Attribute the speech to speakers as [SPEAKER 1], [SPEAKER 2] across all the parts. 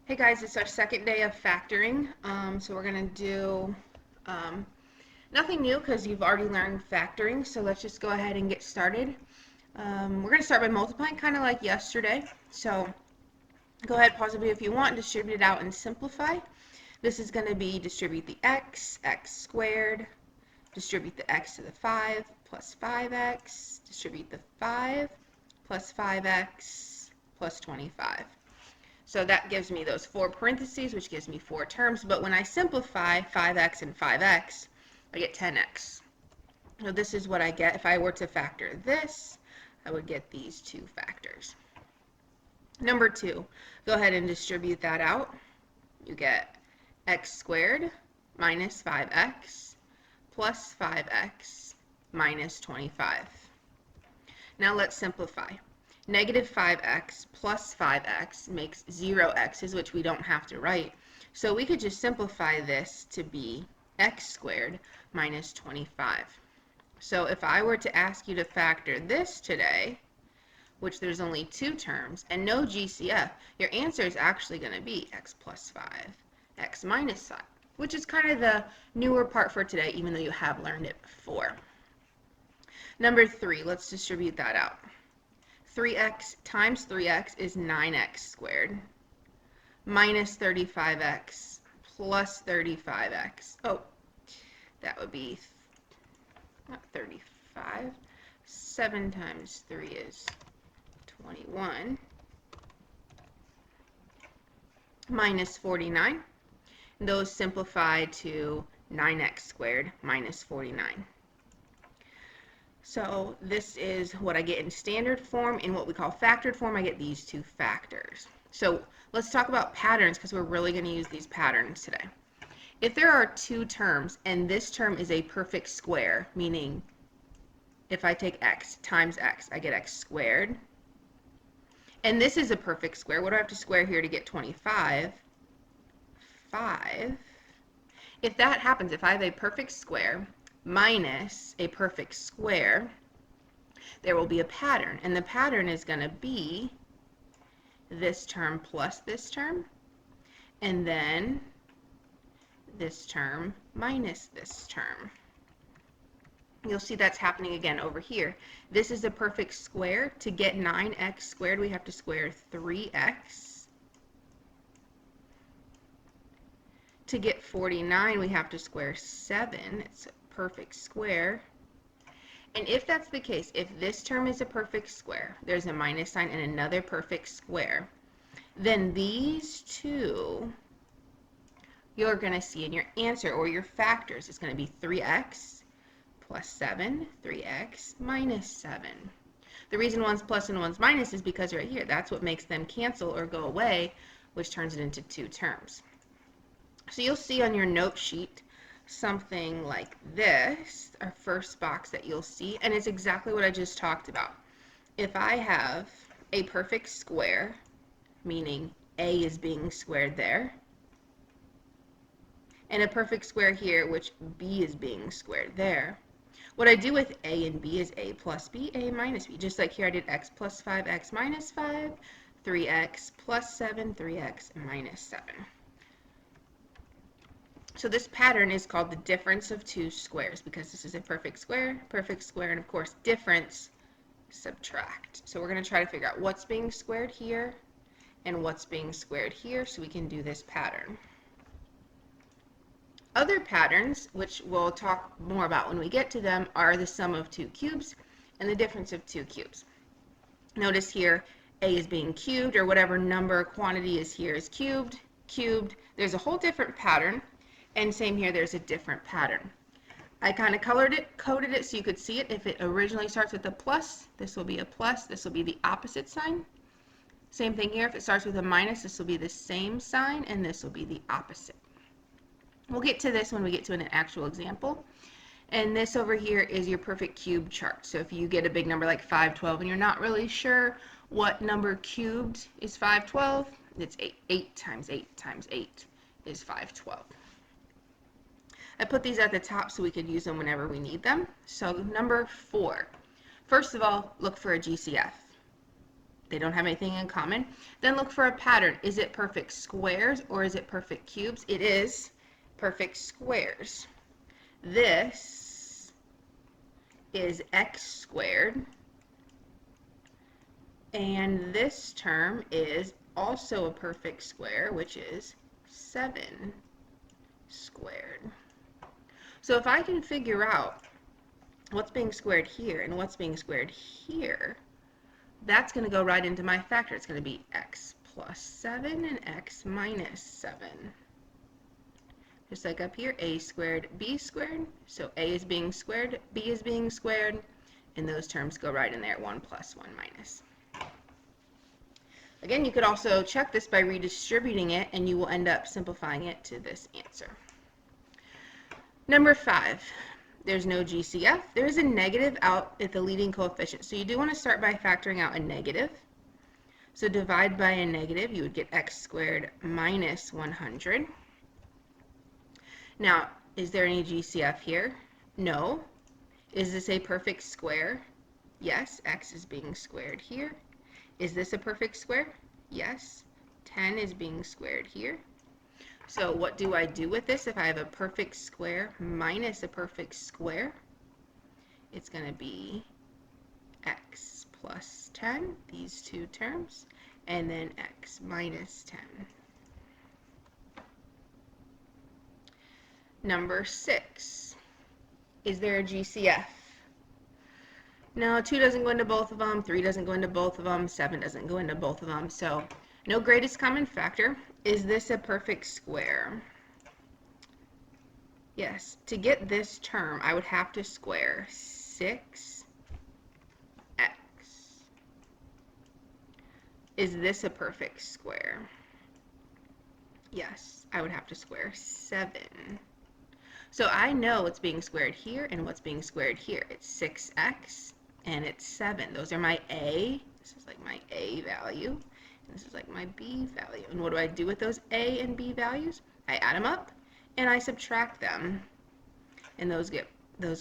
[SPEAKER 1] Hey guys, it's our second day of factoring. So we're going to do um, nothing new because you've already learned factoring. So let's just go ahead and get started. We're going to start by multiplying kind of like yesterday. So go ahead, pause the video if you want, distribute it out and simplify. This is going to be distribute the x squared, distribute the x to the 5 plus 5x, distribute the 5 plus 5x plus 25. So that gives me those 4 parentheses, which gives me 4 terms. But when I simplify 5x and 5x, I get 10x. So this is what I get. If I were to factor this, I would get these two factors. Number 2, go ahead and distribute that out. You get x squared minus 5x plus 5x minus 25. Now let's simplify. Negative 5x plus 5x makes 0x's, which we don't have to write. So we could just simplify this to be x squared minus 25. So if I were to ask you to factor this today, which there's only 2 terms, and no GCF, your answer is actually going to be x plus 5, x minus 5, which is kind of the newer part for today, even though you have learned it before. Number 3, let's distribute that out. 3x times 3x is 9x squared minus 35x plus 35x. Oh, that would be not 35. 7 times 3 is 21 minus 49. Those simplify to 9x squared minus 49. So this is what I get in standard form. In what we call factored form, I get these two factors. So let's talk about patterns because we're really going to use these patterns today. If there are 2 terms and this term is a perfect square, meaning if I take x times x, I get x squared. And this is a perfect square. What do I have to square here to get 25? 5. If that happens, if I have a perfect square minus a perfect square, there will be a pattern, and the pattern is going to be this term plus this term, and then this term minus this term. You'll see that's happening again over here. This is a perfect square. To get 9x squared, we have to square 3x. To get 49, we have to square 7. It's a perfect square. And if that's the case, if this term is a perfect square, there's a minus sign and another perfect square, then these two you're going to see in your answer or your factors. It's going to be 3x plus 7, 3x minus 7. The reason one's plus and one's minus is because right here, that's what makes them cancel or go away, which turns it into 2 terms. So you'll see on your note sheet something like this, our first box that you'll see, and it's exactly what I just talked about. If I have a perfect square, meaning a is being squared there, and a perfect square here, which b is being squared there, what I do with a and b is a plus b, a minus b. Just like here I did x plus 5, x minus 5, 3x plus 7, 3x minus 7. So this pattern is called the difference of 2 squares because this is a perfect square, and of course difference, subtract. So we're going to try to figure out what's being squared here and what's being squared here so we can do this pattern. Other patterns, which we'll talk more about when we get to them, are the sum of 2 cubes and the difference of 2 cubes. Notice here a is being cubed, or whatever number quantity is here is cubed. There's a whole different pattern. And same here, there's a different pattern. I kind of coded it so you could see it. If it originally starts with a plus, this will be a plus. This will be the opposite sign. Same thing here. If it starts with a minus, this will be the same sign, and this will be the opposite. We'll get to this when we get to an actual example. And this over here is your perfect cube chart. So if you get a big number like 512 and you're not really sure what number cubed is 512, it's 8. 8 times 8 times 8 is 512. I put these at the top so we could use them whenever we need them. So number 4. First of all, look for a GCF. They don't have anything in common. Then look for a pattern. Is it perfect squares or is it perfect cubes? It is perfect squares. This is x squared, and this term is also a perfect square, which is 7 squared. So if I can figure out what's being squared here and what's being squared here, that's going to go right into my factor. It's going to be x plus 7 and x minus 7. Just like up here, a squared, b squared. So a is being squared, b is being squared, and those terms go right in there, 1 plus 1 minus. Again, you could also check this by redistributing it, and you will end up simplifying it to this answer. Number 5, there's no GCF. There is a negative out at the leading coefficient. So you do want to start by factoring out a negative. So divide by a negative, you would get x squared minus 100. Now, is there any GCF here? No. Is this a perfect square? Yes, x is being squared here. Is this a perfect square? Yes. 10 is being squared here. So what do I do with this if I have a perfect square minus a perfect square? It's going to be x plus 10, these two terms, and then x minus 10. Number 6, is there a GCF? No, 2 doesn't go into both of them, 3 doesn't go into both of them, 7 doesn't go into both of them, so no greatest common factor. Is this a perfect square? Yes. To get this term, I would have to square 6x. Is this a perfect square? Yes. I would have to square 7. So I know what's being squared here and what's being squared here. It's 6x and it's 7. Those are my a. This is like my a value. And this is like my b value. And what do I do with those a and b values? I add them up and I subtract them. And those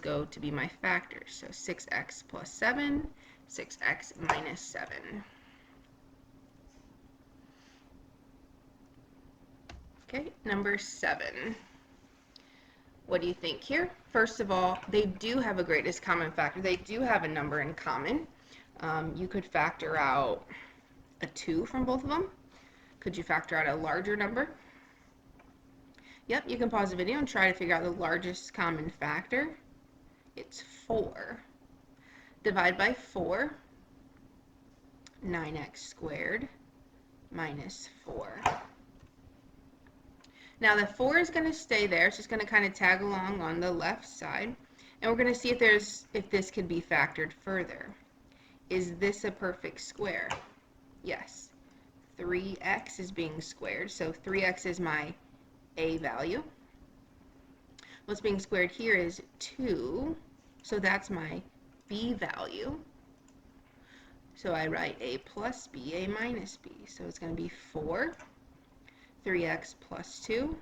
[SPEAKER 1] go to be my factors. So 6x plus 7, 6x minus 7. Okay, number 7. What do you think here? First of all, they do have a greatest common factor. They do have a number in common. You could factor out a 2 from both of them. Could you factor out a larger number? Yep, you can pause the video and try to figure out the largest common factor. It's 4. Divide by 4, 9x squared minus 4. Now the 4 is going to stay there. It's just going to kind of tag along on the left side. And we're going to see if this could be factored further. Is this a perfect square? Yes. 3x is being squared, so 3x is my a value. What's being squared here is 2, so that's my b value. So I write a plus b, a minus b. So it's going to be 4, 3x plus 2,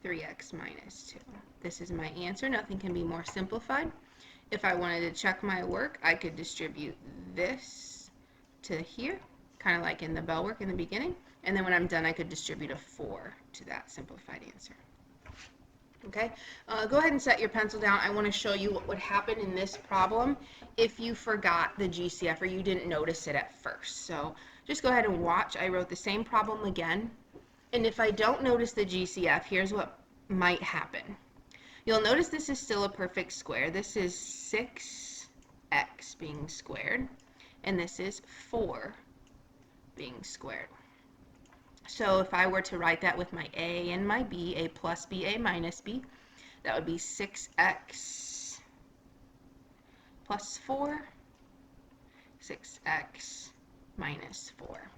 [SPEAKER 1] 3x minus 2. This is my answer. Nothing can be more simplified. If I wanted to check my work, I could distribute this to here, kind of like in the bell work in the beginning. And then when I'm done, I could distribute a 4 to that simplified answer. Okay, go ahead and set your pencil down. I want to show you what would happen in this problem if you forgot the GCF or you didn't notice it at first. So just go ahead and watch. I wrote the same problem again. And if I don't notice the GCF, here's what might happen. You'll notice this is still a perfect square. This is 6x being squared, and this is 4 being squared. So if I were to write that with my a and my b, a plus b, a minus b, that would be 6x plus 4, 6x minus 4.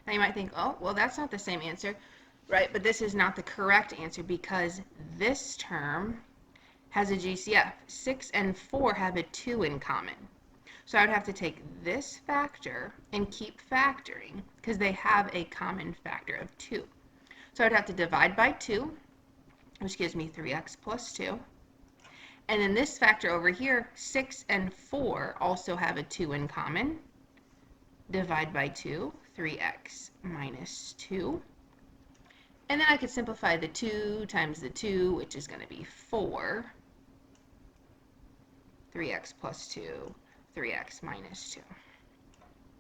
[SPEAKER 1] Now you might think, oh, well, that's not the same answer, right? But this is not the correct answer because this term has a GCF. 6 and 4 have a 2 in common. So I would have to take this factor and keep factoring because they have a common factor of 2. So I'd have to divide by 2, which gives me 3x plus 2. And then this factor over here, 6 and 4 also have a 2 in common. divide by 2, 3x minus 2. And then I could simplify the 2 times the 2, which is going to be 4. 3x plus 2, 3x minus 2.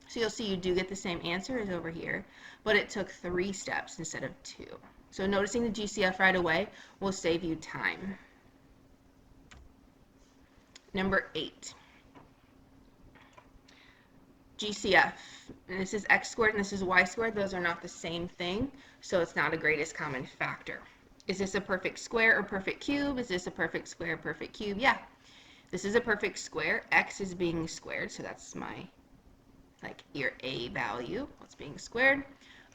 [SPEAKER 1] So you'll see you do get the same answer as over here, but it took 3 steps instead of 2. So noticing the GCF right away will save you time. Number 8. GCF. And this is x squared and this is y squared. Those are not the same thing, so it's not a greatest common factor. Is this a perfect square or perfect cube? Is this a perfect square or perfect cube? Yeah. This is a perfect square. X is being squared, so that's my, like, your a value, what's being squared.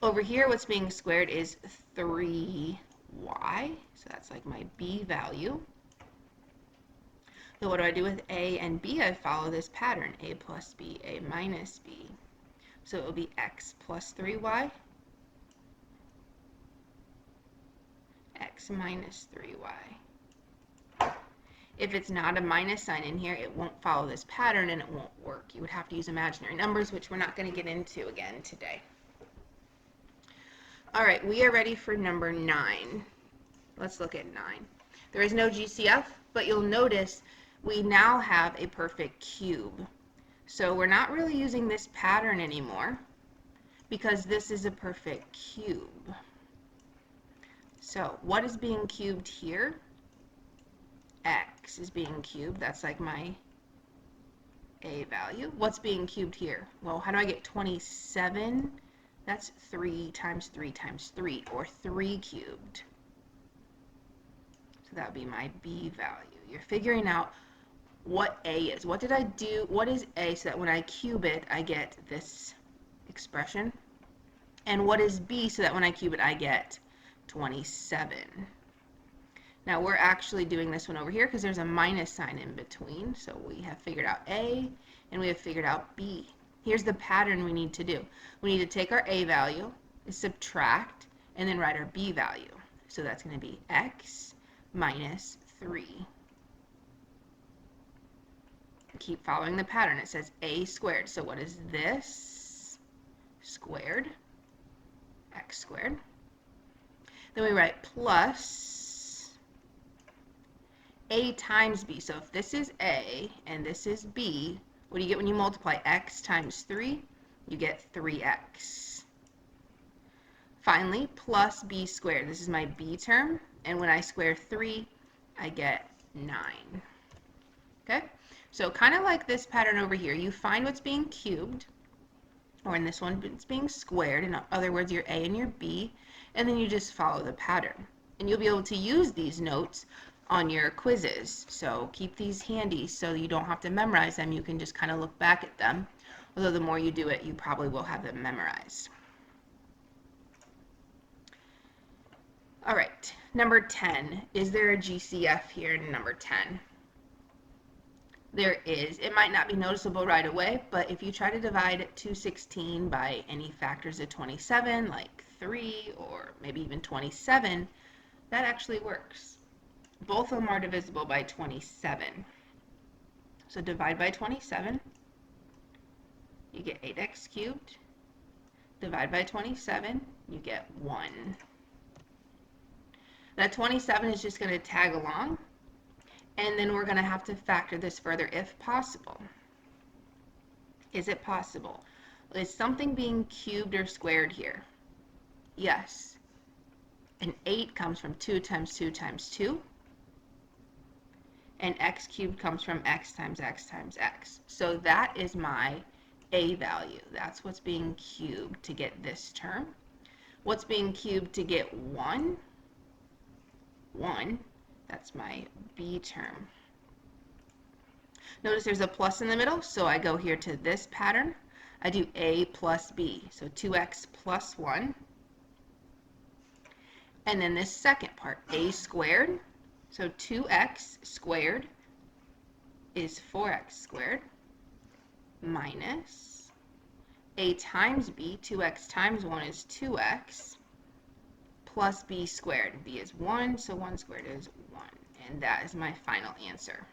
[SPEAKER 1] Over here, what's being squared is 3y, so that's like my b value. So what do I do with a and b? I follow this pattern, a plus b, a minus b. So it will be x plus 3y, x minus 3y. If it's not a minus sign in here, it won't follow this pattern and it won't work. You would have to use imaginary numbers, which we're not going to get into again today. All right, we are ready for number 9. Let's look at 9. There is no GCF, but you'll notice we now have a perfect cube. So we're not really using this pattern anymore because this is a perfect cube. So what is being cubed here? X is being cubed. That's like my a value. What's being cubed here? Well, how do I get 27? That's 3 times 3 times 3, or 3 cubed. So that would be my b value. You're figuring out what a is. What did I do? What is a so that when I cube it, I get this expression? And what is b so that when I cube it, I get 27? Now we're actually doing this one over here because there's a minus sign in between. So we have figured out a and we have figured out b. Here's the pattern we need to do. We need to take our a value, subtract, and then write our b value. So that's going to be x minus 3. Keep following the pattern. It says a squared. So what is this? Squared. X squared. Then we write plus a times b. So if this is a and this is b, what do you get when you multiply x times 3? You get 3x. Finally, plus b squared. This is my b term. And when I square 3, I get 9. Okay? So kind of like this pattern over here, you find what's being cubed, or in this one, it's being squared. In other words, your a and your b, and then you just follow the pattern. And you'll be able to use these notes on your quizzes. So keep these handy so you don't have to memorize them. You can just kind of look back at them. Although the more you do it, you probably will have them memorized. All right, number 10. Is there a GCF here in number 10? There is. It might not be noticeable right away, but if you try to divide 216 by any factors of 27, like 3 or maybe even 27, that actually works. Both of them are divisible by 27. So divide by 27, you get 8x cubed. Divide by 27, you get 1. That 27 is just going to tag along. And then we're going to have to factor this further if possible. Is it possible? Is something being cubed or squared here? Yes. An 8 comes from 2 times 2 times 2. And x cubed comes from x times x times x. So that is my a value. That's what's being cubed to get this term. What's being cubed to get 1? 1. That's my b term. Notice there's a plus in the middle, so I go here to this pattern. I do a plus b, so 2x plus 1. And then this second part, a squared. So 2x squared is 4x squared minus a times b, 2x times 1 is 2x, plus b squared. b is 1, so 1 squared is 1. And that is my final answer.